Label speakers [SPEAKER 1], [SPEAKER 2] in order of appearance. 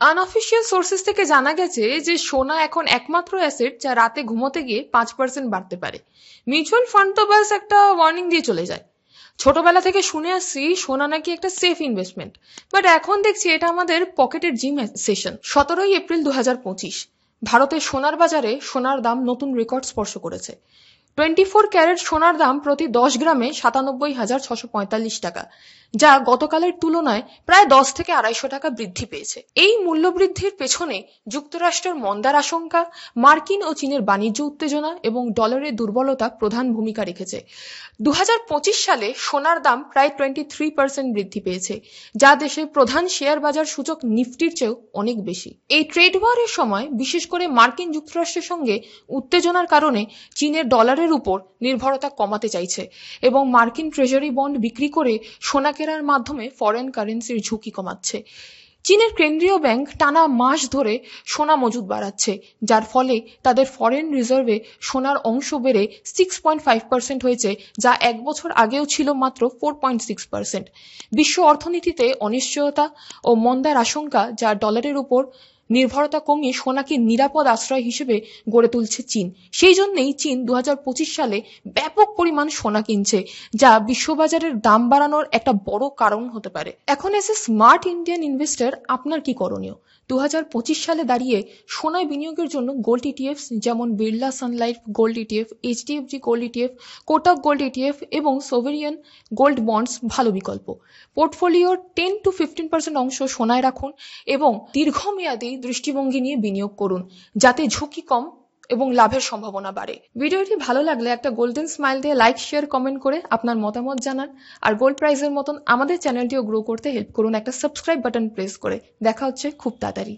[SPEAKER 1] Unofficial sources থেকে জানা গেছে যে সোনা এখন একমাত্র অ্যাসেট যা রাতে ঘুমোতে গিয়ে 5% বাড়তে পারে। মিউচুয়াল ফান্ড তো ব্যাস একটা ওয়ার্নিং দিয়ে চলে যায়। ছোটবেলা থেকে শুনে আসছি সোনা নাকি একটা সেফ ইনভেস্টমেন্ট, বাট এখন দেখছি এটা আমাদের পকেটের জিম সেশন। 17 এপ্রিল 2025 ভারতের সোনার বাজারে সোনার দাম নতুন রেকর্ড স্পর্শ করেছে। 24 ক্যারেট সোনার দাম প্রতি 10 গ্রামে 97,645 টাকা, যা গতকালের তুলনায় প্রায় 10 থেকে 250 টাকা বৃদ্ধি পেয়েছে। এই মূল্য বৃদ্ধির পেছনে যুক্তরাষ্ট্রের মন্দার আশঙ্কা, মার্কিন ও চীনের বাণিজ্য উত্তেজনা এবং ডলারের দুর্বলতা প্রধান ভূমিকা রেখেছে। 2025 সালে সোনার দাম প্রায় 23% বৃদ্ধি পেয়েছে, যা দেশের প্রধান শেয়ার বাজার সূচক নিফটির চেয়েও অনেক বেশি। এই ট্রেড ওয়ারের সময় বিশেষ করে মার্কিন যুক্তরাষ্ট্রের সঙ্গে উত্তেজনার কারণে চীনের ডলারের উপর নির্ভরতা কমাতে চাইছে এবং মার্কিন ট্রেজারি বন্ড বিক্রি করে সোনা কেনার মাধ্যমে ফরেন কারেন্সির ঝুঁকি কমাচ্ছে। চীনের কেন্দ্রীয় ব্যাংক টানা মাস ধরে সোনা মজুদ বাড়াচ্ছে, যার ফলে তাদের ফরেন রিজার্ভে সোনার অংশ বেড়ে 6.5% হয়েছে, যা এক বছর আগেও ছিল মাত্র 4.6%। বিশ্ব অর্থনীতিতে অনিশ্চয়তা ও মন্দার আশঙ্কা, যা ডলারের উপর নির্ভরতা কমিয়ে সোনাকে নিরাপদ আশ্রয় হিসেবে গড়ে তুলছে চীন। সেই জন্যই চীন 2025 সালে ব্যাপক পরিমাণ সোনা কিনছে, যা বিশ্ববাজারের দাম বাড়ানোর একটা বড় কারণ হতে পারে। এখন এসে স্মার্ট ইন্ডিয়ান ইনভেস্টর আপনার কি করণীয়? 2025 সালে দাঁড়িয়ে সোনায় বিনিয়োগের জন্য গোল্ড ইটিএফ যেমন Birla sun life gold ETF, HDFC gold ETF, Kotak gold ETF এবং সোভেরিয়ান গোল্ড বন্ডস ভালো বিকল্প। পোর্টফোলিওর 10 to 15% অংশ সোনায় রাখুন এবং দীর্ঘমেয়াদী দৃষ্টিভঙ্গি নিয়ে বিনিয়োগ করুন, যাতে ঝুঁকি কম এবং লাভের সম্ভাবনা বাড়ে। ভিডিওটি ভালো লাগলে একটা গোল্ডেন স্মাইল দিয়ে লাইক, শেয়ার, কমেন্ট করে আপনার মতামত জানান। আর গোল্ড প্রাইজের মতন আমাদের চ্যানেলটিও গ্রো করতে হেল্প করুন একটা সাবস্ক্রাইব বাটন প্রেস করে। দেখা হচ্ছে খুব তাড়াতাড়ি।